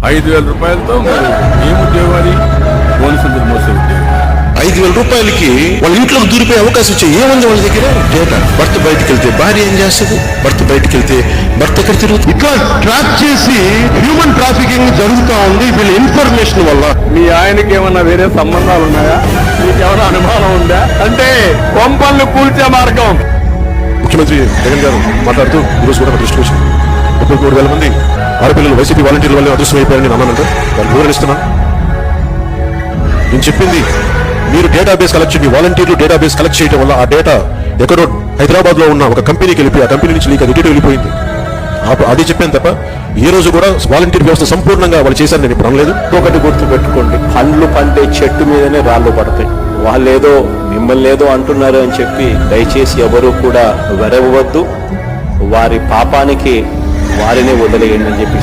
5,000 రూపాయలతో మరి ఏం ఉద్యోగం అది? బోనసులు మోసే ఉద్యోగం. 5,000 రూపాయలకి వాళ్ళ ఇంట్లోకి దూరిపోయే అవకాశం వచ్చాయి. ఏముంది వాళ్ళ దగ్గర? డేటా. భర్త బయటకు వెళ్తే భార్య ఏం చేస్తుంది? భర్త బయటకు వెళ్తే భర్త ఎక్కడ తిరుగుతుంది? ఇట్లా ట్రాక్ చేసి హ్యూమన్ ట్రాఫికింగ్ జరుగుతూ ఉంది వీళ్ళ ఇన్ఫర్మేషన్ వల్ల. మీ ఆయనకి ఏమన్నా వేరే సంబంధాలు ఉన్నాయా? మీకేమైనా అనుమానం ఉందా? అంటే కొంపల్ని కూల్చే మార్గం. ముఖ్యమంత్రి జగన్ గారు మాట్లాడుతూ ఈరోజు కూడా దృష్టి వచ్చింది 33,000 మంది ఆడపిల్లలు వైసీపీ వాలంటీర్ల వల్ల అదృష్టం అయిపోయారని నేను అన్నానంటే వాళ్ళు వివరణిస్తున్నాను. నేను చెప్పింది మీరు డేటాబేస్ కలెక్ట్ చేయండి. వాలంటీర్లు డేటాబేస్ కలెక్ట్ చేయడం వల్ల ఆ డేటా ఎక్కడో హైదరాబాద్ లో ఉన్న ఒక కంపెనీకి వెళ్ళిపోయి ఆ కంపెనీ నుంచి లీక్ ఎడిట్ వెళ్ళిపోయింది. అది చెప్పాను తప్ప ఏ రోజు కూడా వాలంటీర్ వ్యవస్థ సంపూర్ణంగా వాళ్ళు చేశారని నేను ఇప్పుడు అనలేదు. ఒకటి గుర్తు పెట్టుకోండి, పండ్లు పండే చెట్టు మీదనే రాళ్ళు పడతాయి. వాళ్ళేదో మిమ్మల్ని ఏదో అంటున్నారు అని చెప్పి దయచేసి ఎవరు కూడా వెరవద్దు. వారి పాపానికి వారినే వదిలేయండి అని చెప్పి